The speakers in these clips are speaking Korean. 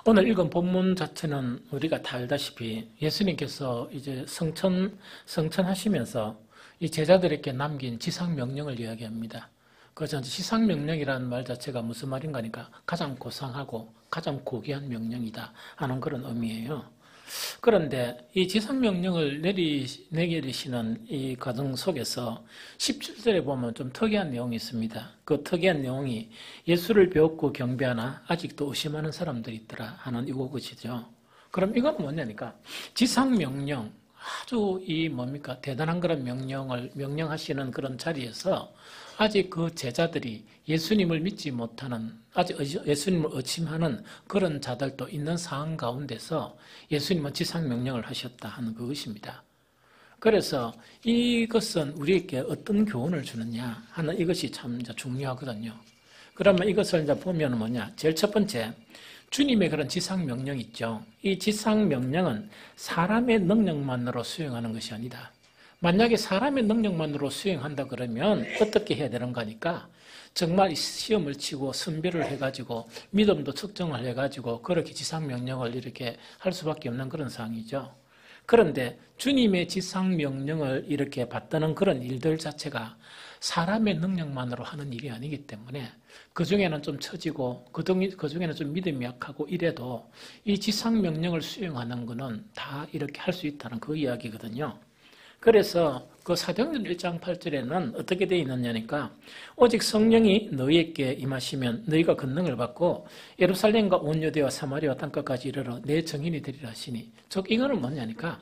오늘 읽은 본문 자체는 우리가 다 알다시피 예수님께서 이제 성천하시면서 이 제자들에게 남긴 지상명령을 이야기합니다. 그래서 지상명령이라는 말 자체가 무슨 말인가 하니까 가장 고상하고 가장 고귀한 명령이다 하는 그런 의미예요. 그런데 이 지상명령을 내리시는 이 과정 속에서 17절에 보면 좀 특이한 내용이 있습니다. 그 특이한 내용이 예수를 배웠고 경배하나 아직도 의심하는 사람들이 있더라 하는 이것이죠. 그럼 이건 뭐냐니까 지상명령, 아주 대단한 그런 명령을 명령하시는 그런 자리에서 아직 그 제자들이 예수님을 믿지 못하는, 아직 예수님을 의심하는 그런 자들도 있는 상황 가운데서 예수님은 지상명령을 하셨다 하는 그것입니다. 그래서 이것은 우리에게 어떤 교훈을 주느냐 하는 이것이 참 중요하거든요. 그러면 이것을 이제 보면 뭐냐? 제일 첫 번째, 주님의 그런 지상명령 있죠. 이 지상명령은 사람의 능력만으로 수행하는 것이 아니다. 만약에 사람의 능력만으로 수행한다 그러면 어떻게 해야 되는 거니까 정말 시험을 치고 선별을 해가지고 믿음도 측정을 해가지고 그렇게 지상명령을 이렇게 할 수밖에 없는 그런 상황이죠. 그런데 주님의 지상명령을 이렇게 받드는 그런 일들 자체가 사람의 능력만으로 하는 일이 아니기 때문에 그 중에는 좀 처지고 그 중에는 좀 믿음이 약하고 이래도 이 지상명령을 수행하는 것은 다 이렇게 할 수 있다는 그 이야기거든요. 그래서 그 사도행전 1장 8절에는 어떻게 되어 있느냐니까 오직 성령이 너희에게 임하시면 너희가 권능을 받고 예루살렘과 온 유대와 사마리아 땅끝까지 이르러 내 증인이 되리라 하시니, 즉 이거는 뭐냐니까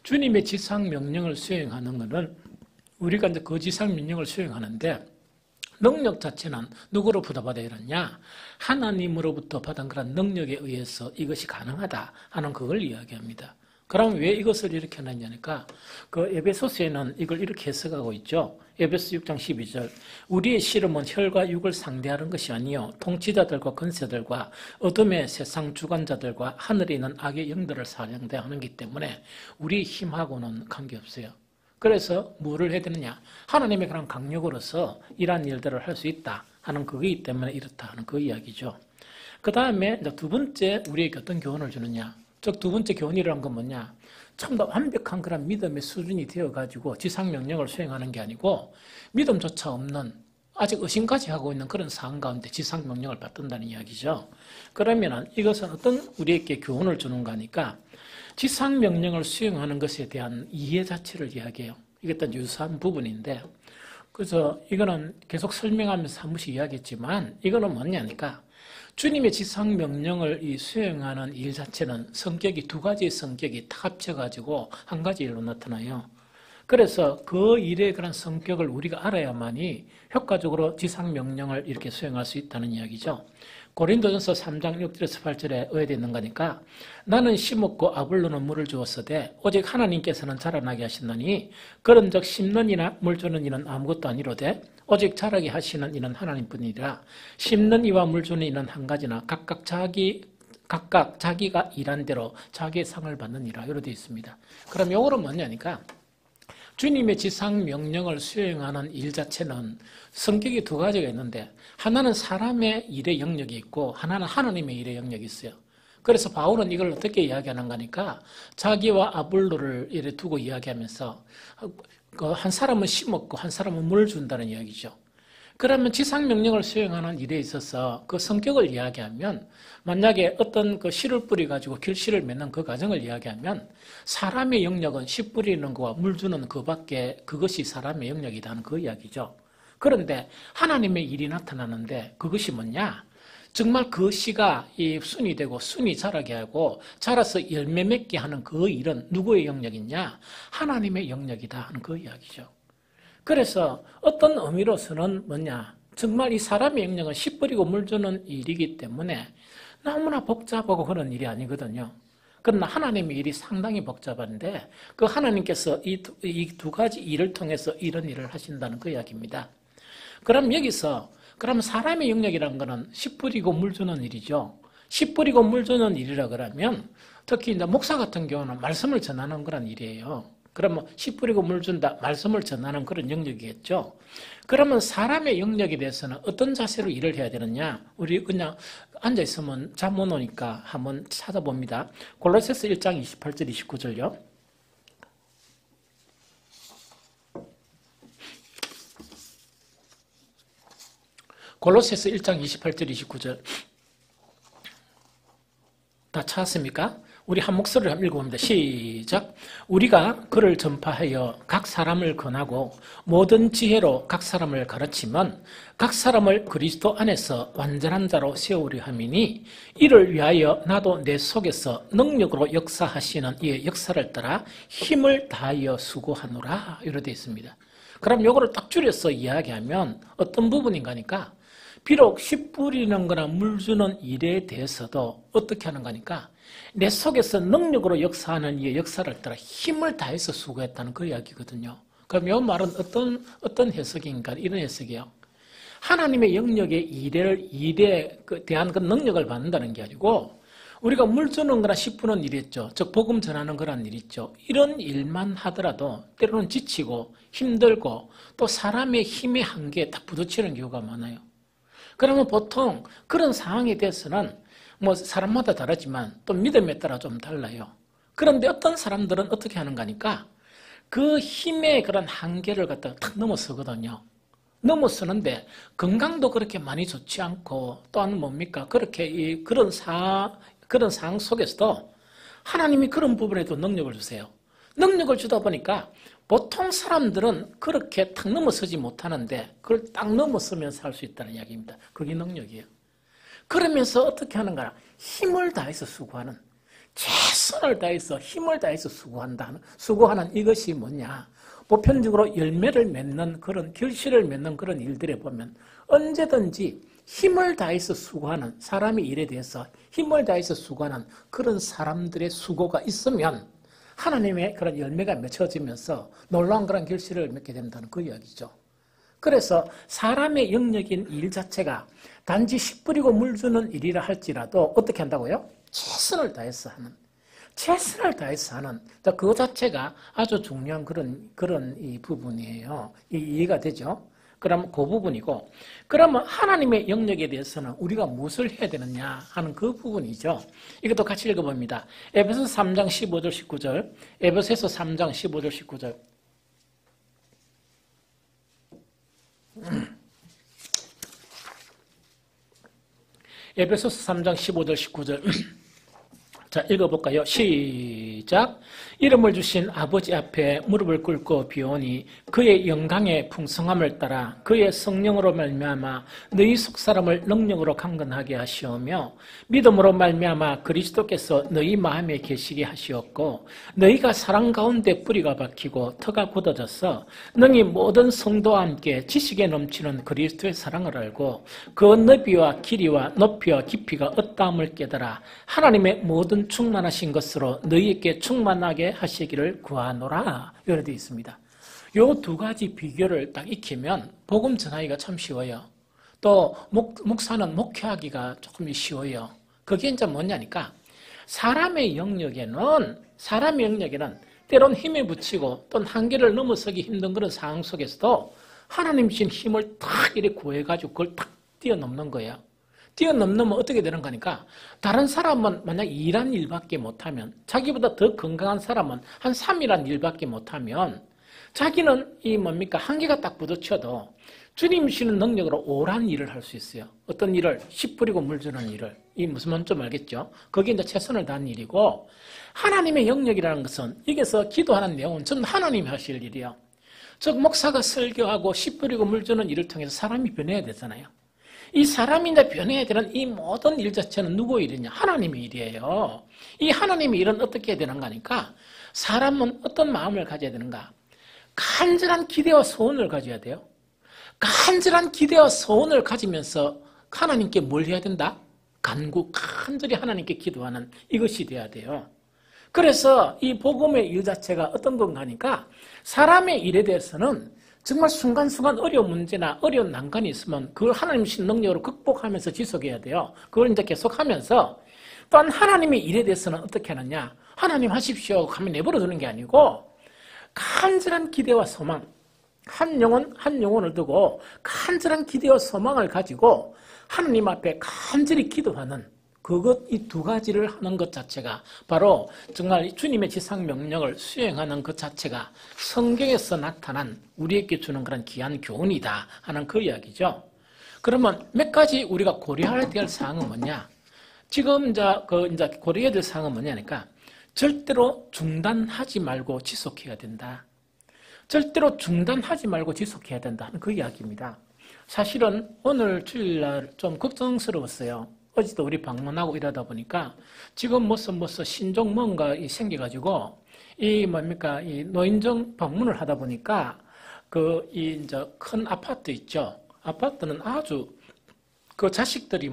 주님의 지상명령을 수행하는 것은 우리가 이제 그 지상명령을 수행하는데 능력 자체는 누구로부터 받아야 하느냐? 하나님으로부터 받은 그런 능력에 의해서 이것이 가능하다 하는 그걸 이야기합니다. 그럼 왜 이것을 이렇게 하느냐니까 그 에베소서에는 이걸 이렇게 해석하고 있죠. 에베소 6장 12절 우리의 씨름은 혈과 육을 상대하는 것이 아니요 통치자들과 권세들과 어둠의 세상 주관자들과 하늘에 있는 악의 영들을 상대하는 것이기 때문에 우리의 힘하고는 관계없어요. 그래서 뭐를 해야 되느냐? 하나님의 그런 강력으로서 이러한 일들을 할 수 있다 하는 그거이기 때문에 이렇다 하는 그 이야기죠. 그 다음에 두 번째 우리에게 어떤 교훈을 주느냐? 즉 두 번째 교훈이라는 건 뭐냐? 참 더 완벽한 그런 믿음의 수준이 되어가지고 지상명령을 수행하는 게 아니고 믿음조차 없는 아직 의심까지 하고 있는 그런 상황 가운데 지상명령을 받든다는 이야기죠. 그러면 이것은 어떤 우리에게 교훈을 주는가 하니까 지상명령을 수행하는 것에 대한 이해 자체를 이야기해요. 이게 또 유사한 부분인데 그래서 이거는 계속 설명하면서 한 번씩 이야기했지만 이거는 뭐냐니까 주님의 지상명령을 수행하는 일 자체는 성격이 두 가지의 성격이 다 합쳐가지고 한 가지 일로 나타나요. 그래서 그 일의 그런 성격을 우리가 알아야만이 효과적으로 지상명령을 이렇게 수행할 수 있다는 이야기죠. 고린도전서 3장 6절에서 8절에 어디에 있는 거니까 나는 심었고 아볼로는 물을 주었으되 오직 하나님께서는 자라나게 하신다니 그런즉 심는 이나 물 주는 이는 아무것도 아니로되 오직 자라게 하시는 이는 하나님뿐이라. 심는 이와 물 주는 이는 한 가지나 각각 자기가 일한 대로 자기의 상을 받느니라. 이렇게 되어 있습니다. 그럼 요거는 뭐냐니까 주님의 지상명령을 수행하는 일 자체는 성격이 두 가지가 있는데 하나는 사람의 일의 영역이 있고 하나는 하나님의 일의 영역이 있어요. 그래서 바울은 이걸 어떻게 이야기하는가 하니까 자기와 아볼로를 이래 두고 이야기하면서 한 사람은 심었고 한 사람은 물을 준다는 이야기죠. 그러면 지상명령을 수행하는 일에 있어서 그 성격을 이야기하면 만약에 어떤 그 씨를 뿌려가지고 결실을 맺는 그 과정을 이야기하면 사람의 영역은 씨 뿌리는 거와 물 주는 그밖에 그것이 사람의 영역이라는 그 이야기죠. 그런데 하나님의 일이 나타나는데 그것이 뭐냐? 정말 그 씨가 이 순이 되고 순이 자라게 하고 자라서 열매 맺게 하는 그 일은 누구의 영역이냐? 하나님의 영역이다 하는 그 이야기죠. 그래서 어떤 의미로서는 뭐냐? 정말 이 사람의 영역은 씨 뿌리고 물 주는 일이기 때문에 너무나 복잡하고 그런 일이 아니거든요. 그러나 하나님의 일이 상당히 복잡한데 그 하나님께서 이 두 가지 일을 통해서 이런 일을 하신다는 그 이야기입니다. 그럼 여기서 그럼 사람의 영역이라는 것은 씨 뿌리고 물 주는 일이죠. 씨 뿌리고 물 주는 일이라 그러면 특히 이제 목사 같은 경우는 말씀을 전하는 그런 일이에요. 그러면 씨 뿌리고 물 준다. 말씀을 전하는 그런 영역이겠죠. 그러면 사람의 영역에 대해서는 어떤 자세로 일을 해야 되느냐? 우리 그냥 앉아있으면 잠 못 오니까 한번 찾아봅니다. 골로새서 1장 28절 29절요. 골로새서 1장 28절 29절 다 찾았습니까? 우리 한 목소리로 한번 읽어봅니다. 시작. 우리가 그를 전파하여 각 사람을 권하고 모든 지혜로 각 사람을 가르치면 각 사람을 그리스도 안에서 완전한 자로 세우려 함이니 이를 위하여 나도 내 속에서 능력으로 역사하시는 이의 역사를 따라 힘을 다하여 수고하노라. 이렇게 되어 있습니다. 그럼 요거를 딱 줄여서 이야기하면 어떤 부분인가니까 비록 씨 뿌리는 거나 물 주는 일에 대해서도 어떻게 하는 거니까 내 속에서 능력으로 역사하는 이 역사를 따라 힘을 다해서 수고했다는 그 이야기거든요. 그럼 이 말은 어떤 해석인가? 이런 해석이에요. 하나님의 영역의 일에 대한 그 능력을 받는다는 게 아니고 우리가 물 주는 거나 씨 뿌리는 일이 있죠. 즉 복음 전하는 거란 일이 있죠. 이런 일만 하더라도 때로는 지치고 힘들고 또 사람의 힘의 한계에 딱 부딪히는 경우가 많아요. 그러면 보통 그런 상황에 대해서는 뭐 사람마다 다르지만 또 믿음에 따라 좀 달라요. 그런데 어떤 사람들은 어떻게 하는가 하니까 그 힘의 그런 한계를 갖다가 탁 넘어서거든요. 넘어서는데 건강도 그렇게 많이 좋지 않고 또한 뭡니까? 그렇게 그런 상황 속에서도 하나님이 그런 부분에도 능력을 주세요. 능력을 주다 보니까 보통 사람들은 그렇게 탁 넘어서지 못하는데 그걸 딱 넘어서면서 할 수 있다는 이야기입니다. 그게 능력이에요. 그러면서 어떻게 하는가? 힘을 다해서 수고하는, 최선을 다해서 힘을 다해서 수고하는 이것이 뭐냐? 보편적으로 열매를 맺는 그런 결실을 맺는 그런 일들에 보면 언제든지 힘을 다해서 수고하는 사람의 일에 대해서 힘을 다해서 수고하는 그런 사람들의 수고가 있으면 하나님의 그런 열매가 맺혀지면서 놀라운 그런 결실을 맺게 된다는 그 이야기죠. 그래서 사람의 영역인 일 자체가 단지 씨 뿌리고 물 주는 일이라 할지라도 어떻게 한다고요? 최선을 다해서 하는. 그 자체가 아주 중요한 그런 이 부분이에요. 이해가 되죠? 그럼 그 부분이고, 그러면 하나님의 영역에 대해서는 우리가 무엇을 해야 되느냐 하는 그 부분이죠. 이것도 같이 읽어봅니다. 에베소서 3장 15절 19절. 에베소서 3장 15절 19절. 에베소서 3장 15절 19절. 자, 읽어볼까요? 시작. 이름을 주신 아버지 앞에 무릎을 꿇고 비오니 그의 영광의 풍성함을 따라 그의 성령으로 말미암아 너희 속사람을 능력으로 강건하게 하시오며 믿음으로 말미암아 그리스도께서 너희 마음에 계시게 하시었고 너희가 사랑 가운데 뿌리가 박히고 터가 굳어져서 능히 모든 성도와 함께 지식에 넘치는 그리스도의 사랑을 알고 그 너비와 길이와 높이와 깊이가 어떠함을 깨달아 하나님의 모든 충만하신 것으로 너희에게 충만하게 하시기를 구하노라. 이렇게 되어 있습니다. 이 두 가지 비교를 딱 익히면 복음 전하기가 참 쉬워요. 또 목사는 목회하기가 조금 쉬워요. 그게 이제 뭐냐니까 사람의 영역에는 때론 힘에 부치고 또는 한계를 넘어서기 힘든 그런 상황 속에서도 하나님 주신 힘을 탁 이렇게 구해가지고 그걸 탁 뛰어넘는 거예요. 뛰어넘으면 어떻게 되는 거니까 다른 사람은 만약 2란 일밖에 못하면 자기보다 더 건강한 사람은 한 3이란 일밖에 못하면 자기는 한계가 딱 부딪혀도 주님 주시는 능력으로 5란 일을 할 수 있어요. 어떤 일을 씨 뿌리고 물 주는 일을. 이 무슨 말인지 좀 알겠죠? 거기에 이제 최선을 다하는 일이고 하나님의 영역이라는 것은 여기서 기도하는 내용은 전부 하나님이 하실 일이에요. 즉 목사가 설교하고 씨 뿌리고 물 주는 일을 통해서 사람이 변해야 되잖아요. 이 사람이 이제 변해야 되는 이 모든 일 자체는 누구의 일이냐? 하나님의 일이에요. 이 하나님의 일은 어떻게 해야 되는가 하니까 사람은 어떤 마음을 가져야 되는가? 간절한 기대와 소원을 가져야 돼요. 간절한 기대와 소원을 가지면서 하나님께 뭘 해야 된다? 간절히 하나님께 기도하는 이것이 돼야 돼요. 그래서 이 복음의 일 자체가 어떤 건가 하니까 사람의 일에 대해서는 정말 순간순간 어려운 문제나 어려운 난관이 있으면 그걸 하나님 주신 능력으로 극복하면서 지속해야 돼요. 그걸 이제 계속하면서 또한 하나님의 일에 대해서는 어떻게 하느냐? 하나님 하십시오 하면 내버려 두는 게 아니고 간절한 기대와 소망, 한 영혼 한 영혼을 두고 간절한 기대와 소망을 가지고 하느님 앞에 간절히 기도하는 그것, 이 두 가지를 하는 것 자체가 바로 정말 주님의 지상명령을 수행하는 것 자체가 성경에서 나타난 우리에게 주는 그런 귀한 교훈이다 하는 그 이야기죠. 그러면 몇 가지 우리가 고려해야 될 사항은 뭐냐? 지금 이제 고려해야 될 사항은 뭐냐니까 절대로 중단하지 말고 지속해야 된다. 절대로 중단하지 말고 지속해야 된다는 그 이야기입니다. 사실은 오늘 주일날 좀 걱정스러웠어요. 어제도 우리 방문하고 이러다 보니까 지금 무슨 신종 뭔가 생겨가지고 이 노인정 방문을 하다 보니까 이제 큰 아파트 있죠. 아파트는 아주 그 자식들이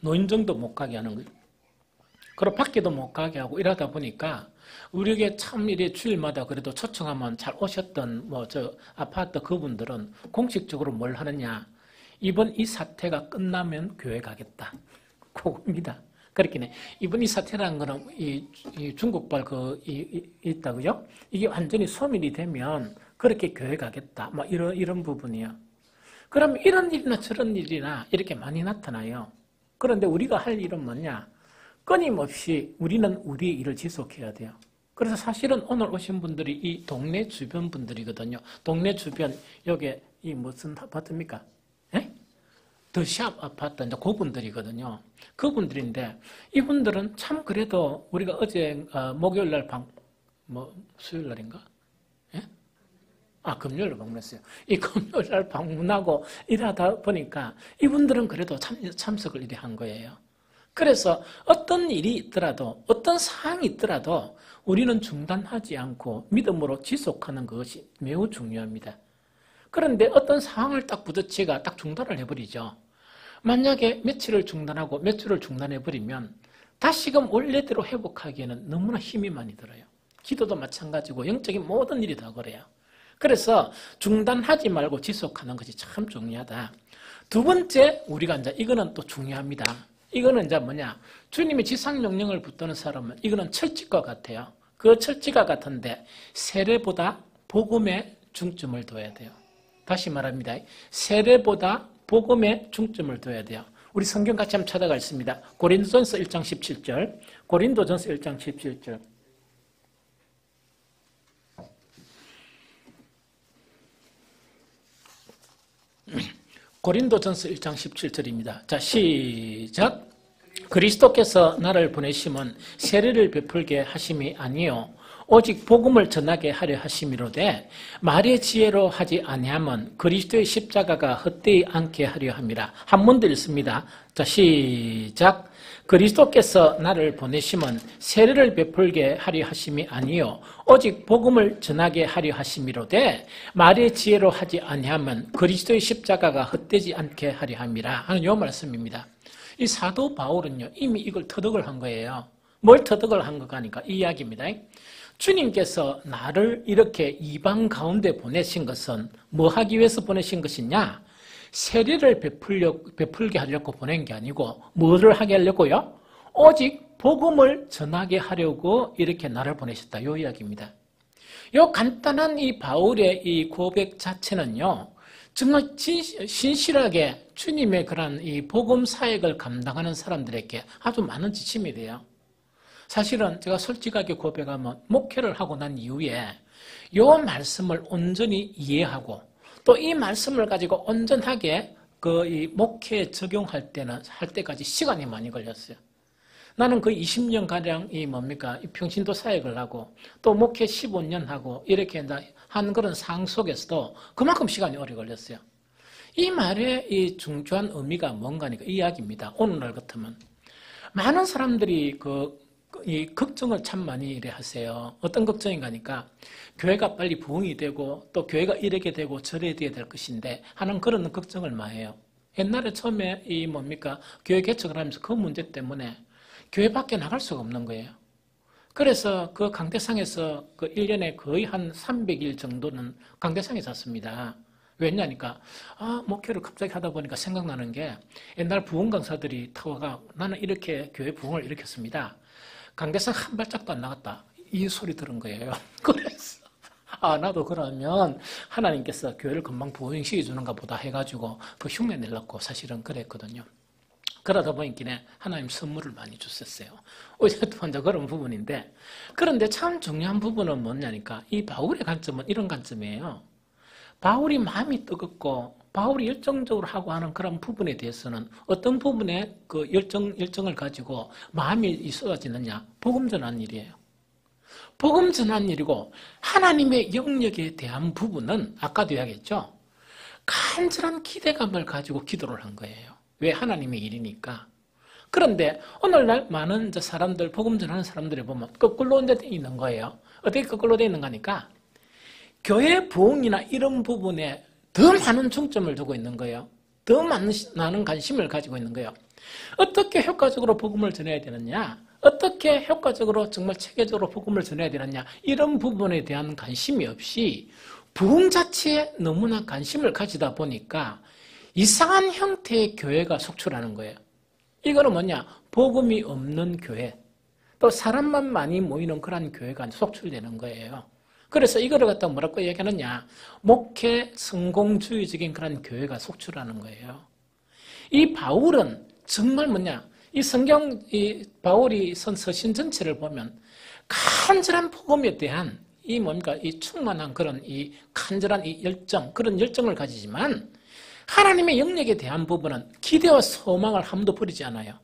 노인정도 못 가게 하는 거예요. 그리고 밖에도 못 가게 하고 이러다 보니까 우리에게 참 이래 주일마다 그래도 초청하면 잘 오셨던 아파트 그분들은 공식적으로 뭘 하느냐. 이번 이 사태가 끝나면 교회 가겠다. 그겁니다. 그렇긴 해. 이번 이 사태라는 거는 이 중국발 있다고요? 이게 완전히 소멸이 되면 그렇게 교회 가겠다. 이런 부분이요. 그럼 이런 일이나 저런 일이나 이렇게 많이 나타나요. 그런데 우리가 할 일은 뭐냐? 끊임없이 우리는 우리의 일을 지속해야 돼요. 그래서 사실은 오늘 오신 분들이 이 동네 주변 분들이거든요. 동네 주변, 여기 이 무슨 아파트입니까? 예? 더샵 아파트, 이제 그분들이거든요. 그분들인데, 이분들은 참 그래도 우리가 어제, 목요일 날 수요일 날인가? 예? 금요일로 방문했어요. 이 금요일 날 방문하고 일하다 보니까 이분들은 그래도 참석을 이래 한 거예요. 그래서 어떤 일이 있더라도, 어떤 사항이 있더라도 우리는 중단하지 않고 믿음으로 지속하는 것이 매우 중요합니다. 그런데 어떤 상황을 딱 부딪히가 딱 중단을 해버리죠. 만약에 며칠을 중단하고 며칠을 중단해버리면 다시금 원래대로 회복하기에는 너무나 힘이 많이 들어요. 기도도 마찬가지고 영적인 모든 일이 다 그래요. 그래서 중단하지 말고 지속하는 것이 참 중요하다. 두 번째, 우리가 이제 이거는 또 중요합니다. 이거는 이제 주님의 지상명령을 붙드는 사람은 이거는 철칙과 같아요. 그 철칙과 같은데 세례보다 복음에 중점을 둬야 돼요. 다시 말합니다. 세례보다 복음에 중점을 둬야 돼요. 우리 성경 같이 한번 찾아가겠습니다. 고린도전서 1장 17절. 고린도전서 1장 17절. 고린도전서 1장 17절입니다. 자, 시작. 그리스도께서 나를 보내심은 세례를 베풀게 하심이 아니요 오직 복음을 전하게 하려 하심이로되 말의 지혜로 하지 아니하면 그리스도의 십자가가 헛되이 않게 하려 함이라. 한 번 더 읽습니다. 자, 시작. 그리스도께서 나를 보내심은 세례를 베풀게 하려 하심이 아니요 오직 복음을 전하게 하려 하심이로되 말의 지혜로 하지 아니하면 그리스도의 십자가가 헛되지 않게 하려 함이라 하는 요 말씀입니다. 이 사도 바울은요 이미 이걸 터득을 한 거예요. 뭘 터득을 한 거가 하니까 이 이야기입니다. 주님께서 나를 이렇게 이방 가운데 보내신 것은 뭐 하기 위해서 보내신 것이냐? 세례를 베풀게 하려고 보낸 게 아니고 뭐를 하게 하려고요? 오직 복음을 전하게 하려고 이렇게 나를 보내셨다. 이 이야기입니다. 이 간단한 이 바울의 이 고백 자체는요, 정말 신실하게 주님의 그런 이 복음 사역을 감당하는 사람들에게 아주 많은 지침이 돼요. 사실은 제가 솔직하게 고백하면 목회를 하고 난 이후에 이 말씀을 온전히 이해하고 또 이 말씀을 가지고 온전하게 이 목회에 적용할 때까지 시간이 많이 걸렸어요. 나는 그 20년가량 이 평신도 사역을 하고 또 목회 15년 하고 이렇게 한 그런 상황 속에서도 그만큼 시간이 오래 걸렸어요. 이 말의 이 중요한 의미가 뭔가니까 이 이야기입니다. 오늘날 같으면. 많은 사람들이 이 걱정을 참 많이 이래 하세요. 어떤 걱정인가 하니까 교회가 빨리 부흥이 되고 또 교회가 이렇게 되고 저래야 될 것인데 하는 그런 걱정을 많이 해요. 옛날에 처음에 교회 개척을 하면서 그 문제 때문에 교회 밖에 나갈 수가 없는 거예요. 그래서 그 강대상에서 1년에 거의 한 300일 정도는 강대상에 잤습니다. 왜냐니까 목회를 갑자기 하다 보니까 생각나는 게 옛날 부흥 강사들이 타고가 나는 이렇게 교회 부흥을 일으켰습니다. 강대상 한 발짝도 안 나갔다. 이 소리 들은 거예요. 그래서 아, 나도 그러면 하나님께서 교회를 금방 부흥시켜 주는가 보다 해가지고 그 흉내 내려고 사실은 그랬거든요. 그러다 보니까 하나님 선물을 많이 주셨어요. 어제도 먼저 그런 부분인데, 그런데 참 중요한 부분은 뭐냐니까 이 바울의 관점은 이런 관점이에요. 바울이 마음이 뜨겁고 바울이 열정적으로 하고 하는 그런 부분에 대해서는 어떤 부분에 그 열정을 가지고 마음이 쏟아지느냐? 복음 전하는 일이에요. 복음 전하는 일이고 하나님의 영역에 대한 부분은 아까도 이야기했죠. 간절한 기대감을 가지고 기도를 한 거예요. 왜? 하나님의 일이니까. 그런데 오늘날 많은 사람들, 복음 전하는 사람들이 보면 거꾸로 돼 있는 거예요. 어떻게 거꾸로 돼 있는 거니까 교회 부흥이나 이런 부분에 더 많은 중점을 두고 있는 거예요. 더 많은 관심을 가지고 있는 거예요. 어떻게 효과적으로 복음을 전해야 되느냐? 어떻게 효과적으로 정말 체계적으로 복음을 전해야 되느냐? 이런 부분에 대한 관심이 없이 부흥 자체에 너무나 관심을 가지다 보니까 이상한 형태의 교회가 속출하는 거예요. 이거는 뭐냐? 복음이 없는 교회, 또 사람만 많이 모이는 그런 교회가 속출되는 거예요. 그래서 이거를 갖다가 뭐라고 얘기하느냐? 목회 성공주의적인 그런 교회가 속출하는 거예요. 이 바울은 정말 뭐냐? 이 성경, 이 바울이 쓴 서신 전체를 보면 간절한 복음에 대한 이 뭔가 이 충만한 그런 이 간절한 이 열정, 그런 열정을 가지지만 하나님의 영역에 대한 부분은 기대와 소망을 한번도 버리지 않아요.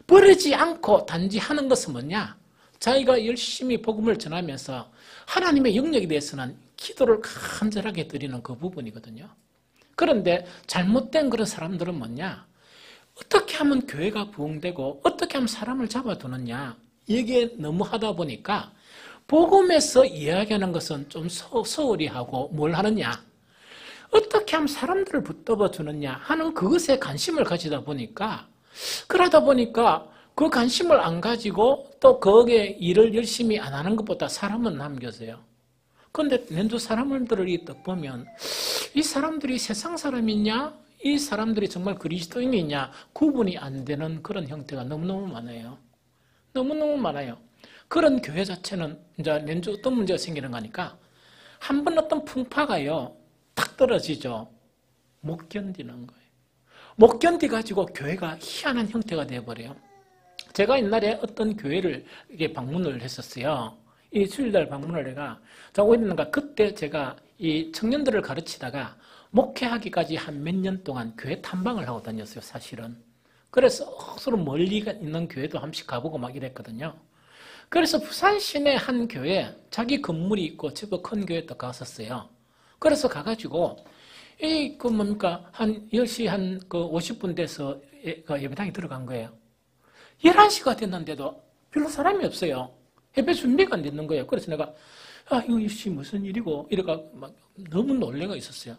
버리지 않고 단지 하는 것은 뭐냐? 자기가 열심히 복음을 전하면서 하나님의 영역에 대해서는 기도를 간절하게 드리는 그 부분이거든요. 그런데 잘못된 그런 사람들은 뭐냐? 어떻게 하면 교회가 부흥되고 어떻게 하면 사람을 잡아두느냐? 이게 너무 하다 보니까 복음에서 이야기하는 것은 좀 소홀히 하고 뭘 하느냐? 어떻게 하면 사람들을 붙들어 주느냐 하는 그것에 관심을 가지다 보니까 그러다 보니까 그 관심을 안 가지고 또 거기에 일을 열심히 안 하는 것보다 사람은 남겨져요. 그런데 낸두 사람들을 딱 보면 이 사람들이 세상 사람이냐 이 사람들이 정말 그리스도인이냐 구분이 안 되는 그런 형태가 너무너무 많아요. 너무너무 많아요. 그런 교회 자체는 이제 낸두 어떤 문제가 생기는 거니까 한 번 어떤 풍파가요 탁 떨어지죠. 못 견디는 거예요. 못 견디가지고 교회가 희한한 형태가 되어버려요. 제가 옛날에 어떤 교회를 이게 방문을 했었어요. 이 주일날 방문을 해가, 그때 제가 이 청년들을 가르치다가 목회하기까지 한 몇 년 동안 교회 탐방을 하고 다녔어요, 사실은. 그래서 서로 멀리 있는 교회도 한 번씩 가보고 막 이랬거든요. 그래서 부산 시내 한 교회, 자기 건물이 있고 제법 큰 교회에 또 갔었어요. 그래서 가가지고, 한 10시 한 50분 돼서 예배당에 들어간 거예요. 11시가 됐는데도 별로 사람이 없어요. 예배 준비가 안 됐는 거예요. 그래서 내가, 이거 무슨 일이고, 이래가 막 너무 놀래가 있었어요.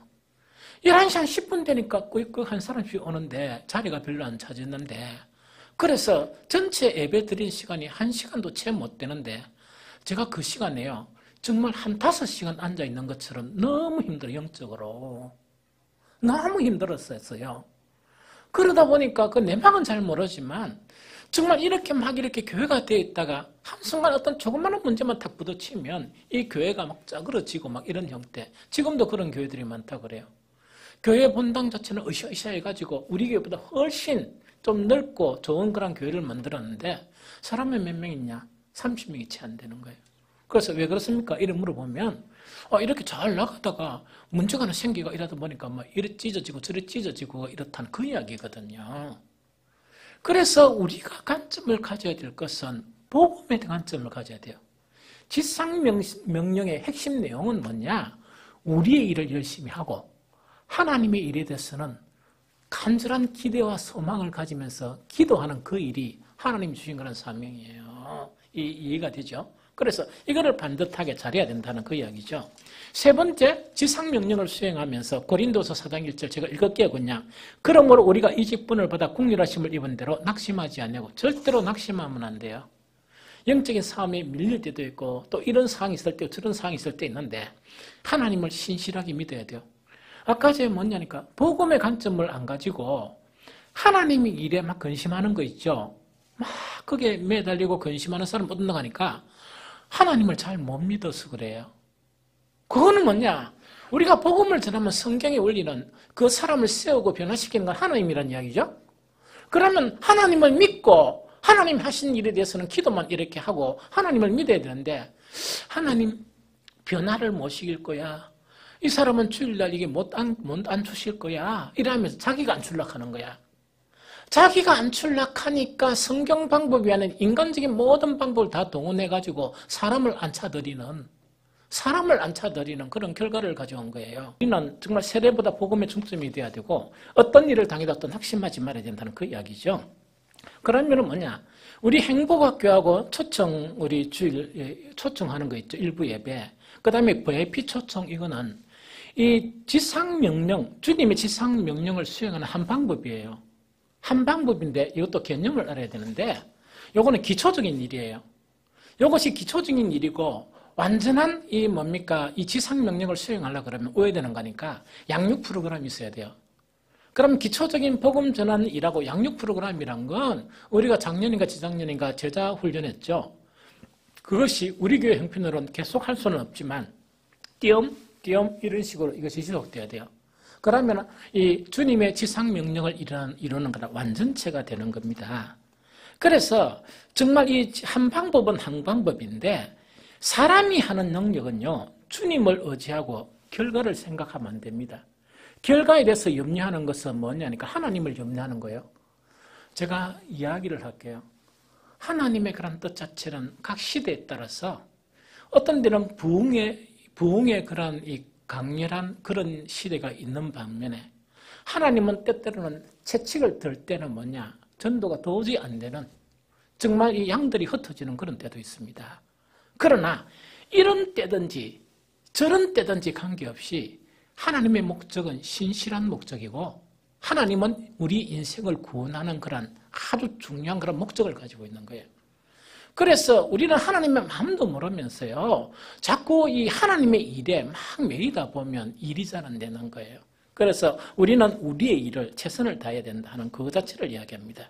11시 한 10분 되니까 한 사람씩 오는데 자리가 별로 안 찾았는데, 그래서 전체 예배 드린 시간이 1시간도 채 못 되는데, 제가 그 시간에요. 정말 한 5시간 앉아 있는 것처럼 너무 힘들어요, 영적으로. 너무 힘들었어요. 그러다 보니까 그 내막은 잘 모르지만 정말 이렇게 교회가 되어 있다가 한순간 어떤 조그마한 문제만 탁 부딪히면 이 교회가 막 짜그러지고 막 이런 형태. 지금도 그런 교회들이 많다 그래요. 교회 본당 자체는 으쌰으쌰 해가지고 우리 교회보다 훨씬 좀 넓고 좋은 그런 교회를 만들었는데 사람이 몇 명 있냐? 30명이 채 안 되는 거예요. 그래서 왜 그렇습니까? 이래 물어보면 이렇게 잘 나가다가 문제가 하나 생기고 이러다 보니까 막 이래 찢어지고 저래 찢어지고 이렇다는 그 이야기거든요. 그래서 우리가 관점을 가져야 될 것은 복음에 대한 관점을 가져야 돼요. 지상명령의 핵심 내용은 뭐냐? 우리의 일을 열심히 하고 하나님의 일에 대해서는 간절한 기대와 소망을 가지면서 기도하는 그 일이 하나님이 주신 그런 사명이에요. 이해가 되죠? 그래서 이거를 반듯하게 잘해야 된다는 그 이야기죠. 세 번째, 지상명령을 수행하면서 고린도서 4장 1절 제가 읽을게요. 그냥. 그러므로 우리가 이 직분을 받아 국률하심을 입은 대로 낙심하지 않냐고. 절대로 낙심하면 안 돼요. 영적인 싸움에 밀릴 때도 있고 또 이런 상황이 있을 때 저런 상황이 있을 때 있는데 하나님을 신실하게 믿어야 돼요. 아까 제가 뭐냐니까 복음의 관점을 안 가지고 하나님의 일에 막 근심하는 거 있죠. 막 그게 매달리고 근심하는 사람 얻는다고 하니까 하나님을 잘 못 믿어서 그래요. 그거는 뭐냐? 우리가 복음을 전하면 성경의 원리는 그 사람을 세우고 변화시키는 건 하나님이란 이야기죠. 그러면 하나님을 믿고 하나님 하신 일에 대해서는 기도만 이렇게 하고 하나님을 믿어야 되는데 하나님 변화를 못 시킬 거야. 이 사람은 주일날 이게 못 안 주실 거야. 이러면서 자기가 안 출락하는 거야. 자기가 안 출락하니까 성경 방법이 아닌 인간적인 모든 방법을 다 동원해가지고 사람을 앉혀드리는 그런 결과를 가져온 거예요. 우리는 정말 세례보다 복음에 중점이 돼야 되고 어떤 일을 당해도 확신하지 말아야 된다는 그 이야기죠. 그러면 뭐냐? 우리 행복학교하고 우리 주일 초청하는 거 있죠. 일부 예배. 그 다음에 VIP 초청 이거는 이 지상명령, 주님의 지상명령을 수행하는 한 방법이에요. 한 방법인데 이것도 개념을 알아야 되는데 이거는 기초적인 일이에요. 이것이 기초적인 일이고 완전한 이 지상명령을 수행하려고 그러면 오해되는 거니까 양육 프로그램이 있어야 돼요. 그럼 기초적인 복음 전하는 일하고 양육 프로그램이란 건 우리가 작년인가 지작년인가 제자 훈련했죠. 그것이 우리 교회 형편으로는 계속 할 수는 없지만 띄엄띄엄 이런 식으로 이것이 지속돼야 돼요. 그러면 이 주님의 지상명령을 이루는 거라 완전체가 되는 겁니다. 그래서 정말 이 한 방법은 한 방법인데 사람이 하는 능력은요, 주님을 의지하고 결과를 생각하면 안 됩니다. 결과에 대해서 염려하는 것은 뭐냐니까 하나님을 염려하는 거예요. 제가 이야기를 할게요. 하나님의 그런 뜻 자체는 각 시대에 따라서 어떤 데는 부흥의 그런 이 강렬한 그런 시대가 있는 반면에 하나님은 때때로는 채찍을 들 때는 뭐냐, 전도가 도저히 안 되는 정말 이 양들이 흩어지는 그런 때도 있습니다. 그러나 이런 때든지 저런 때든지 관계없이 하나님의 목적은 신실한 목적이고 하나님은 우리 인생을 구원하는 그런 아주 중요한 그런 목적을 가지고 있는 거예요. 그래서 우리는 하나님의 마음도 모르면서요, 자꾸 이 하나님의 일에 막 매이다 보면 일이 잘 안 되는 거예요. 그래서 우리는 우리의 일을 최선을 다해야 된다는 그거 자체를 이야기합니다.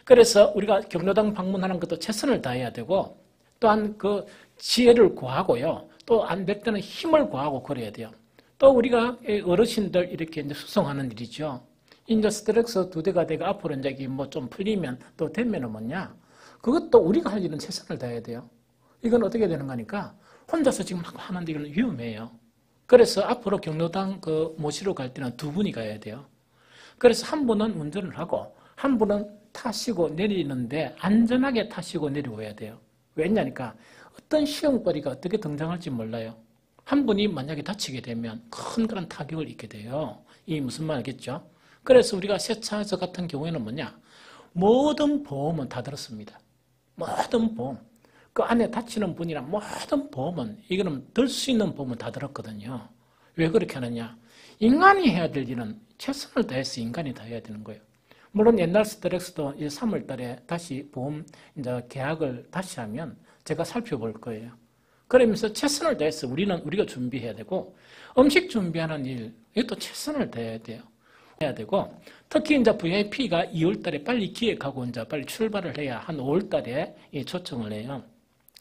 그래서 우리가 경로당 방문하는 것도 최선을 다해야 되고 또한 그 지혜를 구하고요. 또 안 될 때는 힘을 구하고 그래야 돼요. 또 우리가 어르신들 이렇게 이제 수송하는 일이죠. 이제 스트레스 2대가 되고 앞으로 이제 뭐 좀 풀리면 또 되면은 뭐냐? 그것도 우리가 할 일은 최선을 다해야 돼요. 이건 어떻게 되는 거니까 혼자서 지금 하는데 이건 위험해요. 그래서 앞으로 경로당 모시러 갈 때는 2분이 가야 돼요. 그래서 한 분은 운전을 하고 한 분은 타시고 내리는데 안전하게 타시고 내려와야 돼요. 왜냐니까 어떤 시험거리가 어떻게 등장할지 몰라요. 한 분이 만약에 다치게 되면 큰 그런 타격을 입게 돼요. 이 무슨 말 알겠죠? 그래서 우리가 세차저 같은 경우에는 뭐냐? 모든 보험은 다 들었습니다. 모든 보험. 그 안에 다치는 분이랑 모든 보험은, 이거는 들 수 있는 보험은 다 들었거든요. 왜 그렇게 하느냐? 인간이 해야 될 일은 최선을 다해서 인간이 다 해야 되는 거예요. 물론 옛날 스트렉스도 3월 달에 다시 보험 이제 계약을 다시 하면 제가 살펴볼 거예요. 그러면서 최선을 다해서 우리가 준비해야 되고, 음식 준비하는 일, 이것도 최선을 다해야 돼요. 해야 되고, 특히 이제 VIP가 2월 달에 빨리 기획하고 이제 빨리 출발을 해야 한 5월 달에 초청을 해요.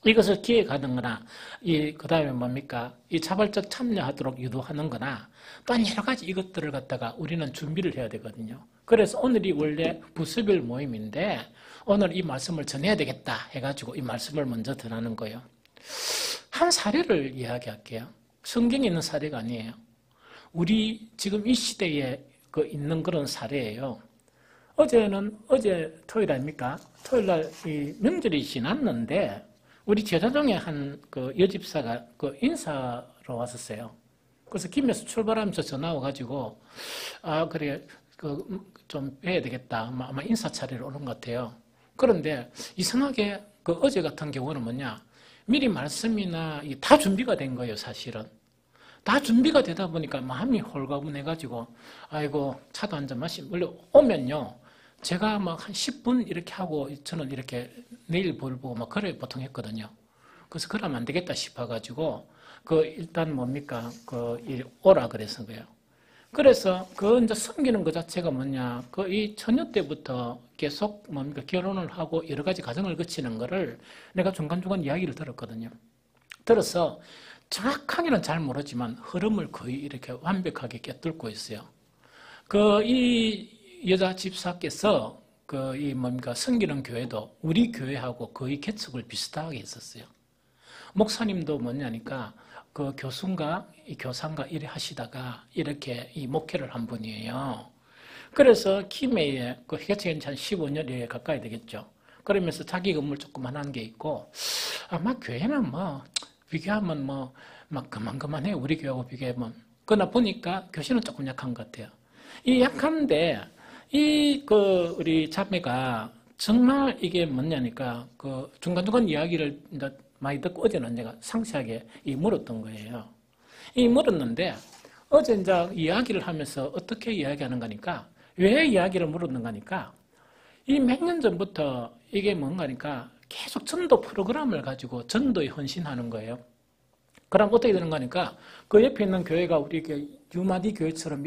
이것을 기획하는 거나, 그 다음에 뭡니까? 이 자발적 참여하도록 유도하는 거나, 또한 여러 가지 이것들을 갖다가 우리는 준비를 해야 되거든요. 그래서 오늘이 원래 부수별 모임인데, 오늘 이 말씀을 전해야 되겠다 해가지고 이 말씀을 먼저 전하는 거예요. 한 사례를 이야기할게요. 성경에 있는 사례가 아니에요. 우리 지금 이 시대에 있는 그런 사례예요. 어제 토요일 아닙니까? 토요일 날 이 명절이 지났는데, 우리 제자 중에 한 여집사가 인사로 왔었어요. 그래서 김에서 출발하면서 전화 와가지고, 그래, 좀 뵈야 되겠다. 아마 인사 차례로 오는 것 같아요. 그런데 이상하게 어제 같은 경우는 뭐냐? 미리 말씀이나 다 준비가 된 거예요, 사실은. 다 준비가 되다 보니까 마음이 홀가분해가지고, 아이고, 차도 한잔 원래 오면요. 제가 막 한 10분 이렇게 하고 저는 이렇게 내일 보고 막 그래 보통 했거든요. 그래서 그러면 안 되겠다 싶어가지고, 일단 뭡니까? 오라 그래서 거예요. 그래서 이제 섬기는 것 자체가 뭐냐? 이 처녀 때부터 계속 뭡니까? 결혼을 하고 여러 가지 가정을 거치는 거를 내가 중간중간 이야기를 들었거든요. 들어서 정확하게는 잘 모르지만 흐름을 거의 이렇게 완벽하게 꿰뚫고 있어요. 이 여자 집사께서 성기는 교회도 우리 교회하고 거의 개척을 비슷하게 했었어요. 목사님도 뭐냐니까 교수인가 교사인가 이래 하시다가 이렇게 이 목회를 한 분이에요. 그래서 김해에 개척한 지 한 15년에 가까이 되겠죠. 그러면서 자기 건물 조그만한 게 있고 아마 교회는 비교하면 막 그만해 우리 교회하고 비교하면. 그러나 보니까 교실은 조금 약한 것 같아요. 이 약한데 우리 자매가 정말 이게 뭐냐니까 중간중간 이야기를 이제 많이 듣고 어제는 제가 상세하게 물었던 거예요. 물었는데 어제 이제 이야기를 하면서 어떻게 이야기하는 거니까 왜 이야기를 물었는 거니까 이 몇 년 전부터 이게 뭔가니까 계속 전도 프로그램을 가지고 전도에 헌신하는 거예요. 그럼 어떻게 되는 거니까 그 옆에 있는 교회가 우리 유마디 교회처럼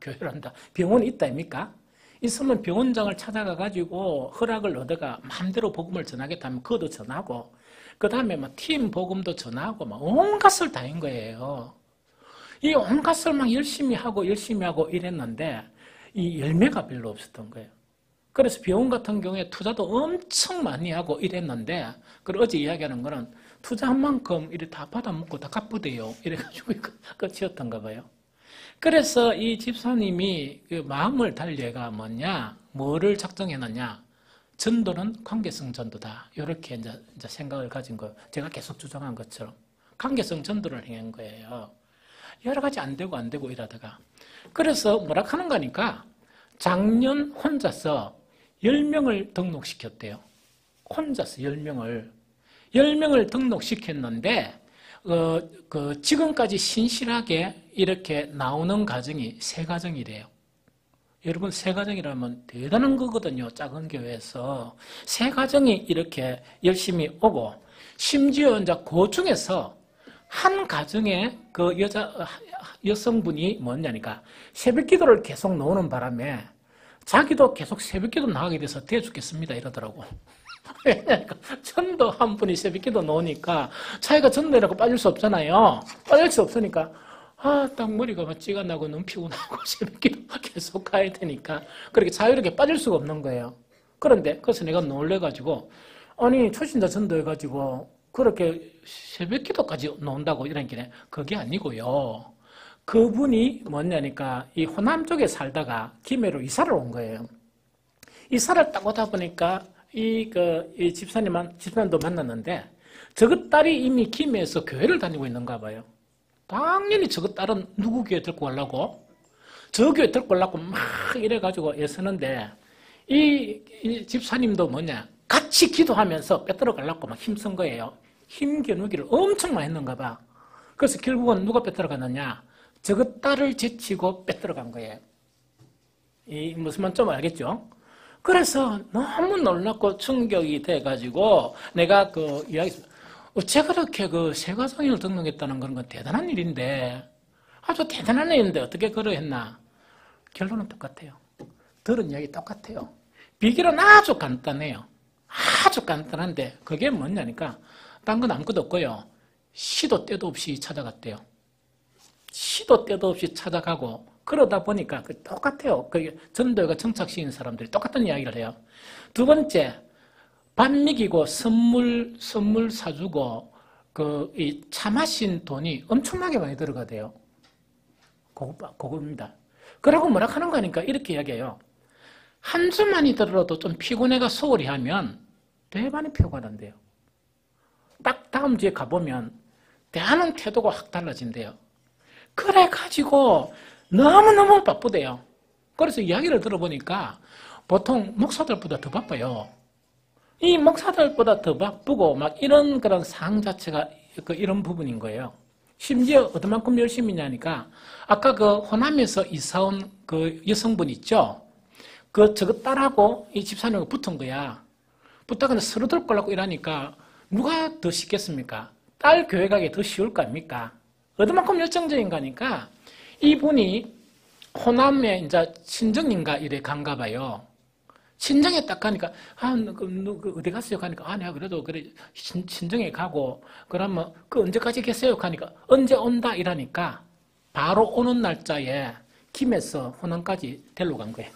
교회란다 병원이 있다 아닙니까? 있으면 병원장을 찾아가 가지고 허락을 얻어가 마음대로 복음을 전하겠다면 그것도 전하고 그 다음에 팀 복음도 전하고 온갖을 다 한 거예요. 이 온갖을 열심히 하고 이랬는데 이 열매가 별로 없었던 거예요. 그래서 병원 같은 경우에 투자도 엄청 많이 하고 이랬는데 그리고 어제 이야기하는 거는 투자한 만큼 이렇게 다 받아먹고 다 갚으대요. 이래가지고 끝이었던가 봐요. 그래서 이 집사님이 마음을 달리가 뭐를 작정해놨냐? 전도는 관계성 전도다. 이렇게 이제 생각을 가진 거예요. 제가 계속 주장한 것처럼 관계성 전도를 행한 거예요. 여러 가지 안 되고 이러다가 그래서 뭐라 하는 거니까 작년 혼자서 10명을 등록시켰대요. 혼자서 10명을 등록시켰는데 지금까지 신실하게 이렇게 나오는 가정이 3가정이래요. 여러분 3가정이라면 대단한 거거든요. 작은 교회에서 3가정이 이렇게 열심히 오고 심지어 이제 그 중에서 한 가정에 여성분이 뭐냐니까 새벽기도를 계속 나오는 바람에 자기도 계속 새벽기도 나가게 돼서 돼 죽겠습니다 이러더라고. 왜냐니까 전도 한 분이 새벽기도 나오니까 자기가 전도라고 빠질 수 없잖아요. 빠질 수 없으니까 딱 머리가 찌가 나고 눈 피곤하고 새벽기도 계속 가야 되니까 그렇게 자유롭게 빠질 수가 없는 거예요. 그런데 그래서 내가 놀래가지고 아니 초신자 전도해가지고 그렇게 새벽기도까지 나온다고 이런 게 그게 아니고요. 그분이 뭐냐니까 이 호남 쪽에 살다가 김해로 이사를 온 거예요. 이사를 딱 오다 보니까 이 집사님도 만났는데 저그 딸이 이미 김해에서 교회를 다니고 있는가 봐요. 당연히 저그 딸은 누구 교회 들고 가려고? 저 교회 들고 가려고 막 이래가지고 애쓰는데 이 집사님도 같이 기도하면서 빼들어 가려고 막 힘쓴 거예요. 힘겨누기를 엄청 많이 했는가 봐. 그래서 결국은 누가 빼들어 갔느냐? 저그 딸을 제치고 빼들어 간 거예요. 이 무슨 말 좀 알겠죠? 그래서 너무 놀랍고 충격이 돼가지고 내가 이야기 어째 그렇게 3가정을 등록했다는 건 대단한 일인데 아주 대단한 일인데 어떻게 그러했나? 결론은 똑같아요. 들은 이야기 똑같아요. 비결은 아주 간단해요. 아주 간단한데 그게 뭐냐니까 딴 건 아무것도 없고요. 시도 때도 없이 찾아갔대요. 시도 때도 없이 찾아가고 그러다 보니까 똑같아요. 전도회가 정착시킨 사람들이 똑같은 이야기를 해요. 두 번째, 밥 먹이고 선물 사주고 이 차 마신 돈이 엄청나게 많이 들어가대요. 그겁니다. 그러고 뭐라 하는 거니까 이렇게 이야기해요. 한 주만이 들어도 좀 피곤해가 소홀히 하면 대만이 표가 난대요. 딱 다음 주에 가보면 대하는 태도가 확 달라진대요. 그래가지고 너무너무 바쁘대요. 그래서 이야기를 들어보니까 보통 목사들보다 더 바빠요. 이 목사들보다 더 바쁘고 이런 그런 상황 자체가 이런 부분인 거예요. 심지어 어디만큼 열심히냐니까 아까 호남에서 이사온 여성분 있죠? 저거 딸하고 이 집사님하고 붙은 거야. 붙다가 서로 들고 가려고 이러니까 누가 더 쉽겠습니까? 딸 교회 가기 더 쉬울 거 아닙니까? 어디만큼 열정적인 거니까 이분이 호남에 이제 친정인가 이래 간가 봐요. 친정에 딱 가니까, 어디 갔어요? 가니까, 내가 그래도, 그래, 친정에 가고, 그러면, 언제까지 계세요? 가니까, 언제 온다? 이러니까, 바로 오는 날짜에, 김에서 호남까지 데리러 간 거예요.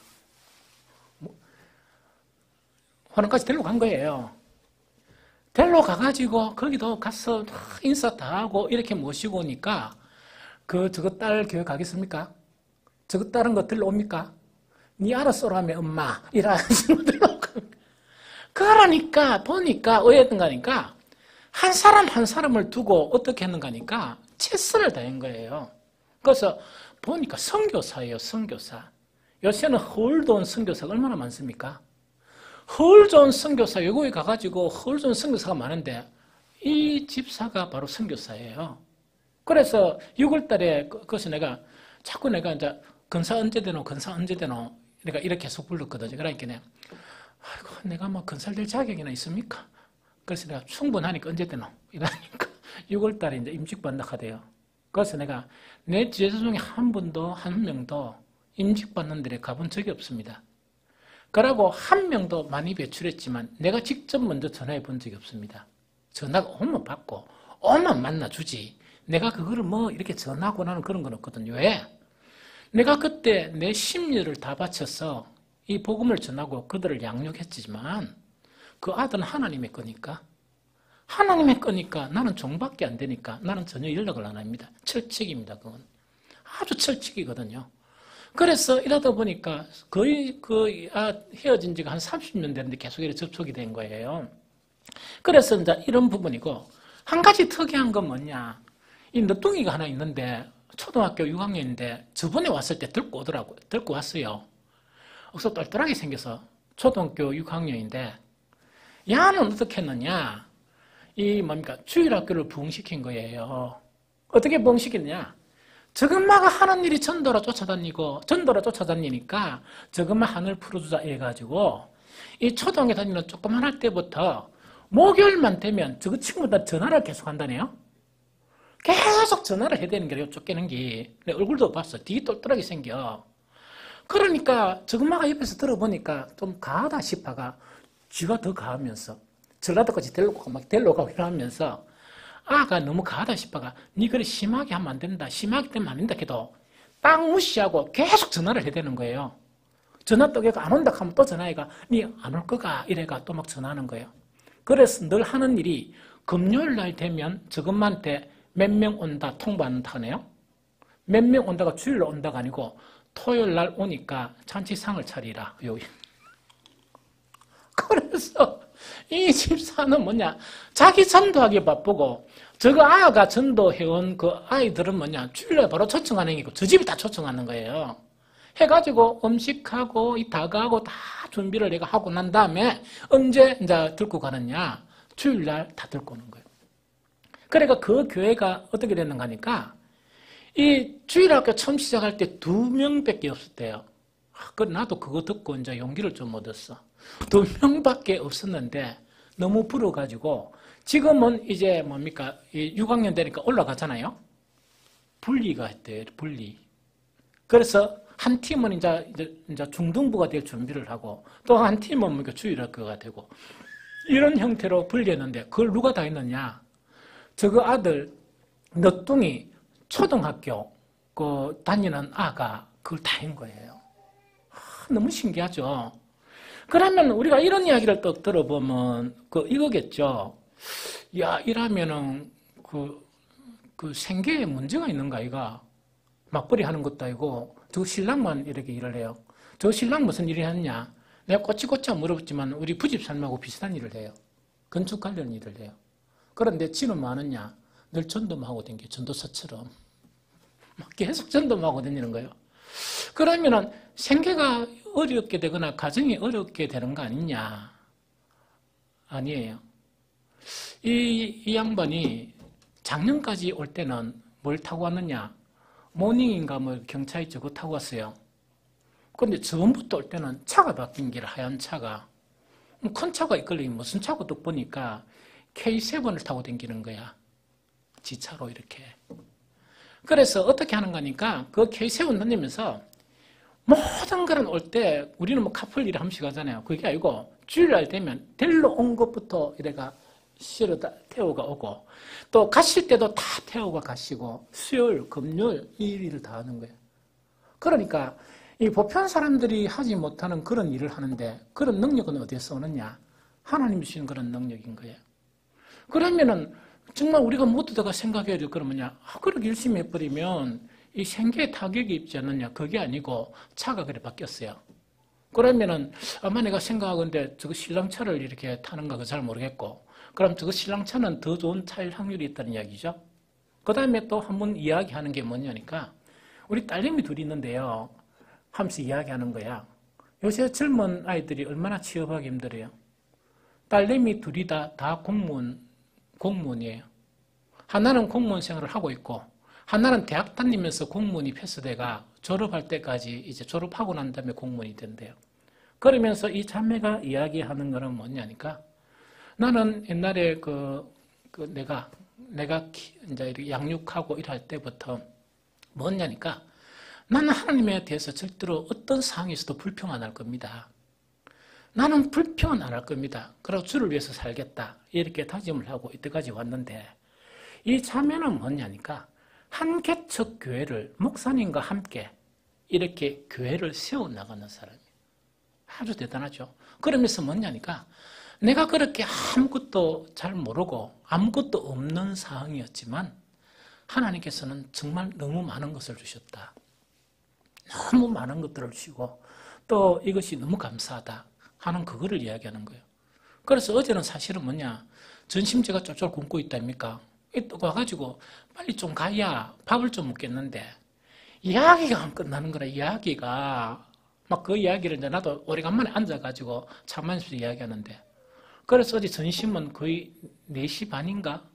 호남까지 데리러 간 거예요. 데리러 가가지고, 거기도 가서 인사 다 하고, 이렇게 모시고 오니까, 저거 딸 교회 가겠습니까? 저거 딸은 거 들러옵니까? 니 알아서 오라며 엄마 이라는 식으로 그러니까 보니까 어였던 거니까 한 사람 한 사람을 두고 어떻게 했는가 하니까 최선을 다한 거예요. 그래서 보니까 선교사예요. 선교사. 요새는 허울 좋은 선교사가 얼마나 많습니까? 허울 좋은 선교사 외국에 가가지고 허울 좋은 선교사가 많은데 이 집사가 바로 선교사예요. 그래서 6월달에 그래서 내가 자꾸 내가 이제 근사 언제 되노 근사 언제 되노 내가 이렇게 계속 불렀거든요. 그러니까 내가 뭐 건설될 자격이나 있습니까? 그래서 내가 충분하니까 언제 되노? 이러니까 6월달에 이제 임직받는다 하대요. 그래서 내가 내 제자 중에 한 명도 임직받는 데에 가본 적이 없습니다. 그러고 한 명도 많이 배출했지만 내가 직접 먼저 전화해 본 적이 없습니다. 전화가 오면 받고 오면 만나주지. 내가 그거를 뭐 이렇게 전하고 나는 그런 건 없거든요. 왜? 내가 그때 내 심려를 다 바쳐서 이 복음을 전하고 그들을 양육했지만 그 아들은 하나님의 거니까 하나님의 거니까 나는 종밖에 안 되니까 나는 전혀 연락을 안 합니다. 철칙입니다. 그건 아주 철칙이거든요. 그래서 이러다 보니까 거의 헤어진 지가 한 30년 됐는데 계속 이렇게 접촉이 된 거예요. 그래서 이제 이런 부분이고 한 가지 특이한 건 뭐냐? 이 너뚱이가 하나 있는데 초등학교 6학년인데 저번에 왔을 때 들고 왔어요. 그래서 똘똘하게 생겨서 초등학교 6학년인데 야는 어떻게 했느냐? 주일학교를 부흥시킨 거예요. 어떻게 부흥시켰냐? 저것마가 하는 일이 전도로 쫓아다니니까 저것만 하늘 풀어주자 해가지고 이 초등학교 다니는 조그만 할 때부터 목요일만 되면 저거 친구들 전화를 계속 한다네요. 계속 전화를 해야 되는 게 쫓기는 게. 내 얼굴도 봤어. 되게 똘똘하게 생겨. 그러니까 저엄마가 옆에서 들어보니까 좀 가하다 싶어가 쥐가 더 가하면서 전라도까지 데리러 가고 이러면서 아가 너무 가하다 싶어가 니 그래 심하게 하면 안 된다. 심하게 되면 안 된다 해도 딱 무시하고 계속 전화를 해야 되는 거예요. 전화 또 안 온다 하면 또 전화해가 니 안 올 거가 이래가 또 막 전화하는 거예요. 그래서 늘 하는 일이 금요일 날 되면 저것만한테 몇 명 온다 통보한다 하네요. 몇 명 온다가 주일로 온다가 아니고 토요일 날 오니까 잔치상을 차리라. 여기. 그래서 이 집사는 뭐냐? 자기 전도하기 바쁘고 저거 아가 전도해온 그 아이들은 뭐냐? 주일날 바로 초청하는 게고 저 집이 다 초청하는 거예요. 해가지고 음식하고 이 다가하고 다 준비를 내가 하고 난 다음에 언제 이제 들고 가느냐? 주일날 다 들고 오는 거예요. 그러니까 그 교회가 어떻게 됐는가 하니까 이 주일학교 처음 시작할 때 2명밖에 없었대요. 나도 그거 듣고 이제 용기를 좀 얻었어. 2명밖에 없었는데 너무 불어가지고 지금은 이제 뭡니까? 6학년 되니까 올라가잖아요. 분리가 했대요. 분리. 그래서 한 팀은 이제 중등부가 될 준비를 하고 또 한 팀은 뭡니까? 주일학교가 되고 이런 형태로 분리했는데 그걸 누가 다 했느냐? 저거 아들 너뚱이 초등학교 다니는 아가 그걸 다 한 거예요. 너무 신기하죠. 그러면 우리가 이런 이야기를 또 들어보면 이거겠죠. 야 이러면은 그 생계에 문제가 있는가 이가 맞벌이 하는 것도 아니고 저 신랑만 이렇게 일을 해요. 저 신랑 무슨 일을 하느냐? 내가 꼬치꼬치 물어봤지만 우리 부집사님하고 비슷한 일을 해요. 건축 관련 일을 해요. 그런데 지는 뭐 하느냐? 늘 전도만 하고 다니게 전도사처럼 막 계속 전도만 하고 다니는 거예요. 그러면은 생계가 어렵게 되거나 가정이 어렵게 되는 거 아니냐? 아니에요. 이 양반이 작년까지 올 때는 뭘 타고 왔느냐? 모닝인가 경차에 저거 타고 왔어요. 그런데 저번부터 올 때는 차가 바뀐 길 하얀 차가 큰 차가 있걸리면 무슨 차고 또 보니까 K7을 타고 다니는 거야. 지차로 이렇게. 그래서 어떻게 하는 거니까 그 K7 다니면서 모든 거는 올 때 우리는 뭐 카풀 일을 함씩 하잖아요. 그게 아니고 주일날 되면 데리러 온 것부터 이래가 실어다 태우가 오고 또 가실 때도 다 태우가 가시고 수요일, 금요일 이 일을 다 하는 거예요. 그러니까 이 보편 사람들이 하지 못하는 그런 일을 하는데 그런 능력은 어디에서 오느냐? 하나님이 주신 그런 능력인 거예요. 그러면은 정말 우리가 모두가 생각해야 될 건 뭐냐? 그렇게 열심히 해버리면 이 생계에 타격이 있지 않느냐? 그게 아니고 차가 그래 바뀌었어요. 그러면은 아마 내가 생각하건데 저거 신랑차를 이렇게 타는가 그 잘 모르겠고 그럼 저거 신랑차는 더 좋은 차일 확률이 있다는 이야기죠. 그 다음에 또 한 번 이야기하는 게 뭐냐니까 우리 딸내미 둘이 있는데요. 하면서 이야기하는 거야. 요새 젊은 아이들이 얼마나 취업하기 힘들어요. 딸내미 둘이 다 공무원이에요. 하나는 공무원 생활을 하고 있고 하나는 대학 다니면서 공무원이 패스돼가 졸업할 때까지 이제 졸업하고 난 다음에 공무원이 된대요. 그러면서 이 자매가 이야기하는 거는 뭐냐니까 나는 옛날에 내가 이제 이렇게 양육하고 일할 때부터 뭐냐니까 나는 하나님에 대해서 절대로 어떤 상황에서도 불평 안 할 겁니다. 나는 불평은 안 할 겁니다. 그리고 주를 위해서 살겠다. 이렇게 다짐을 하고 이때까지 왔는데 이 자매는 뭐냐니까 한 개척 교회를 목사님과 함께 이렇게 교회를 세워나가는 사람이에요. 아주 대단하죠. 그러면서 뭐냐니까 내가 그렇게 아무것도 잘 모르고 아무것도 없는 상황이었지만 하나님께서는 정말 너무 많은 것을 주셨다. 너무 많은 것들을 주시고 또 이것이 너무 감사하다 하는 그거를 이야기하는 거예요. 그래서 어제는 사실은 뭐냐 전심제가 쫄쫄 굶고 있다입니까? 또 와가지고 빨리 좀 가야 밥을 좀 먹겠는데 이야기가 안 끝나는 거라. 이야기가 막 그 이야기를 이제 나도 오래간만에 앉아가지고 차만에서 이야기하는데 그래서 어제 전심은 거의 4시 반인가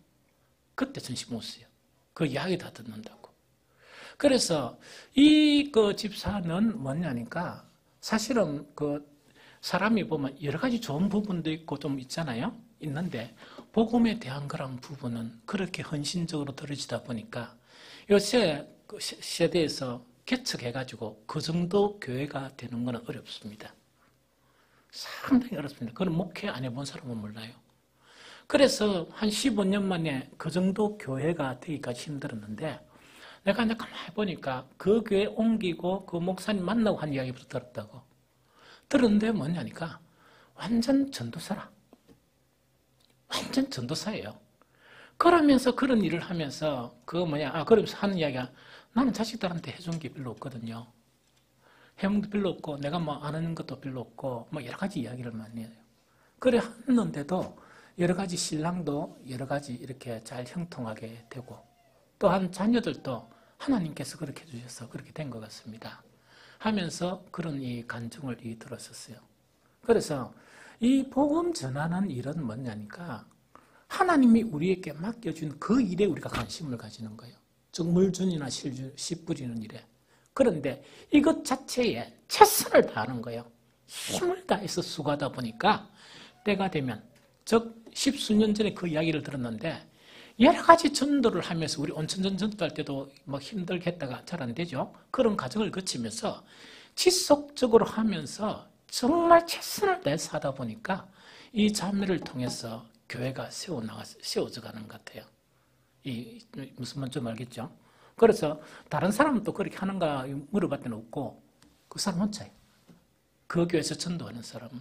그때 전심 왔어요. 그 이야기 다 듣는다고. 그래서 이 집사는 뭐냐니까 사실은 사람이 보면 여러 가지 좋은 부분도 있고 좀 있잖아요. 있는데 복음에 대한 그런 부분은 그렇게 헌신적으로 들어지다 보니까 요새 세대에서 개척해가지고 그 정도 교회가 되는 건 어렵습니다. 상당히 어렵습니다. 그건 목회 안 해본 사람은 몰라요. 그래서 한 15년 만에 그 정도 교회가 되기까지 힘들었는데 내가 이제 가만히 보니까 그 교회 옮기고 그 목사님 만나고 한 이야기부터 들었다고. 들었는데 뭐냐니까 완전 전도사라. 완전 전도사예요. 그러면서 그런 일을 하면서 그러면서 하는 이야기가 나는 자식들한테 해준 게 별로 없거든요. 해본 게 별로 없고 내가 뭐 아는 것도 별로 없고 뭐 여러 가지 이야기를 많이 해요. 그래 했는데도 여러 가지 신랑도 여러 가지 이렇게 잘 형통하게 되고 또한 자녀들도 하나님께서 그렇게 해주셔서 그렇게 된 것 같습니다. 하면서 그런 이 간증을 들었었어요. 그래서 이 복음 전하는 일은 뭐냐니까 하나님이 우리에게 맡겨준 그 일에 우리가 관심을 가지는 거예요. 즉 물준이나 씨 뿌리는 일에. 그런데 이것 자체에 최선을 다하는 거예요. 힘을 다해서 수고하다 보니까 때가 되면 즉 10수년 전에 그 이야기를 들었는데 여러 가지 전도를 하면서 우리 온천전 전도할 때도 막 힘들게 했다가 잘 안 되죠. 그런 과정을 거치면서 지속적으로 하면서 정말 최선을 다해서 하다 보니까 이 자매를 통해서 교회가 세워져 가는 것 같아요. 무슨 말인지 좀 알겠죠? 그래서 다른 사람은 또 그렇게 하는가 물어봤더니 없고 그 사람 혼자예요. 그 교회에서 전도하는 사람은.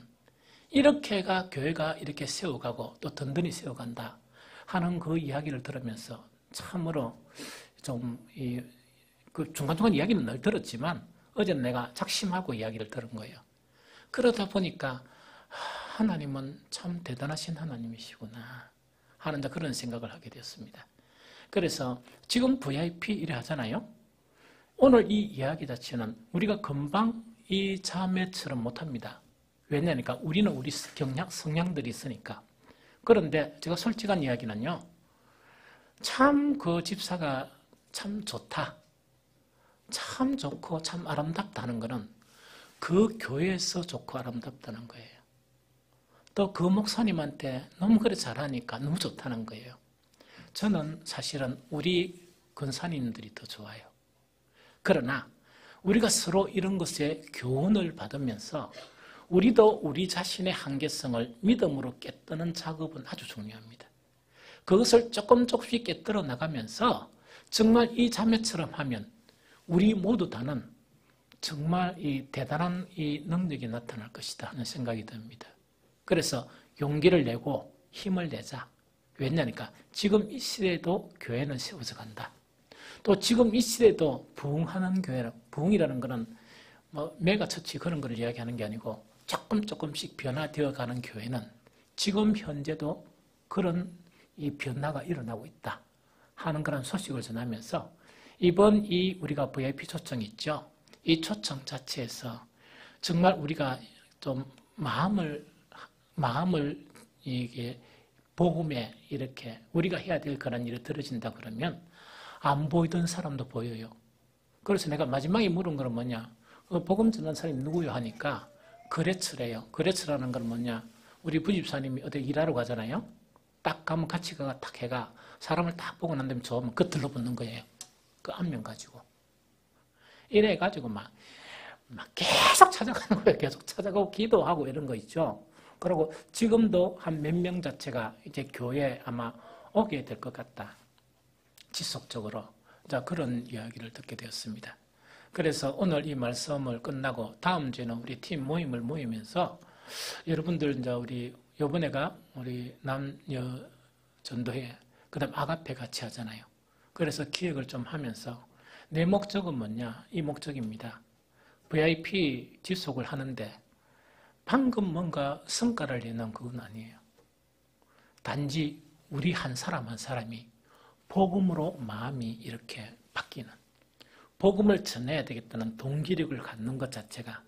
이렇게가 교회가 이렇게 세워가고 또 든든히 세워간다 하는 그 이야기를 들으면서 참으로 좀 그 중간중간 이야기는 늘 들었지만 어제는 내가 작심하고 이야기를 들은 거예요. 그러다 보니까 하나님은 참 대단하신 하나님이시구나 하는 그런 생각을 하게 되었습니다. 그래서 지금 VIP 이래 하잖아요. 오늘 이 이야기 자체는 우리가 금방 이 자매처럼 못합니다. 왜냐니까 우리는 우리 성향들이 있으니까. 그런데 제가 솔직한 이야기는요. 참 그 집사가 참 좋다. 참 좋고 참 아름답다는 것은 그 교회에서 좋고 아름답다는 거예요. 또 그 목사님한테 너무 그래 잘하니까 너무 좋다는 거예요. 저는 사실은 우리 권사님들이 더 좋아요. 그러나 우리가 서로 이런 것에 교훈을 받으면서 우리도 우리 자신의 한계성을 믿음으로 깨뜨는 작업은 아주 중요합니다. 그것을 조금씩 깨뜨려 나가면서 정말 이 자매처럼 하면 우리 모두 다는 정말 이 대단한 이 능력이 나타날 것이다 하는 생각이 듭니다. 그래서 용기를 내고 힘을 내자. 왜냐니까 지금 이 시대에도 교회는 세워져 간다. 또 지금 이 시대에도 부흥하는 교회라, 부흥이라는 것은 뭐 메가처치 그런 걸 이야기하는 게 아니고 조금씩 변화되어 가는 교회는 지금 현재도 그런 이 변화가 일어나고 있다 하는 그런 소식을 전하면서 이번 이 우리가 VIP 초청 있죠. 이 초청 자체에서 정말 우리가 좀 마음을 이게 복음에 이렇게 우리가 해야 될 그런 일이 들어진다 그러면 안 보이던 사람도 보여요. 그래서 내가 마지막에 물은 건 뭐냐? 복음 전하는 사람이 누구요? 하니까 거래처래요. 거래처라는 건 뭐냐? 우리 부집사님이 어디 일하러 가잖아요. 딱 가면 같이 가가 딱 해가 사람을 딱 보고 난 다음에 좋으면 그 들러붙는 거예요. 그 안면 가지고. 이래 가지고 막 계속 찾아가는 거예요. 계속 찾아가고 기도하고 이런 거 있죠. 그리고 지금도 한 몇 명 자체가 이제 교회에 아마 오게 될 것 같다. 지속적으로. 자, 그런 이야기를 듣게 되었습니다. 그래서 오늘 이 말씀을 끝나고 다음 주에는 우리 팀 모임을 모이면서 여러분들 이제 우리 요번에가 우리 남녀 전도회 그다음 아가페 같이 하잖아요. 그래서 기획을 좀 하면서 내 목적은 뭐냐? 이 목적입니다. VIP 지속을 하는데 방금 뭔가 성과를 내는 그건 아니에요. 단지 우리 한 사람 한 사람이 복음으로 마음이 이렇게 바뀌는, 복음을 전해야 되겠다는 동기력을 갖는 것 자체가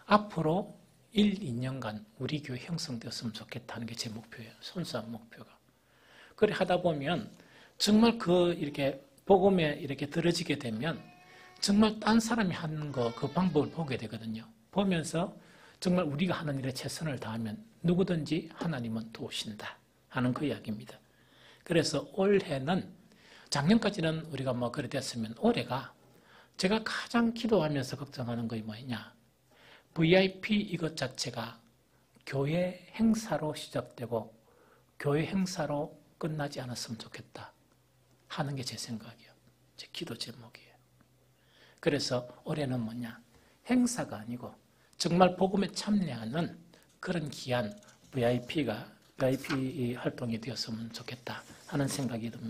앞으로 1, 2년간 우리 교회 형성되었으면 좋겠다는 게 제 목표예요. 순수한 목표가. 그래 하다 보면 정말 이렇게 복음에 이렇게 들어지게 되면 정말 딴 사람이 하는 그 방법을 보게 되거든요. 보면서 정말 우리가 하는 일에 최선을 다하면 누구든지 하나님은 도우신다 하는 그 이야기입니다. 그래서 올해는 작년까지는 우리가 뭐 그래 됐으면 올해가 제가 가장 기도하면서 걱정하는 것이 뭐냐? VIP 이것 자체가 교회 행사로 시작되고 교회 행사로 끝나지 않았으면 좋겠다 하는 게 제 생각이에요. 제 기도 제목이에요. 그래서 올해는 뭐냐? 행사가 아니고 정말 복음에 참여하는 그런 귀한 VIP 활동이 되었으면 좋겠다 하는 생각이 듭니다.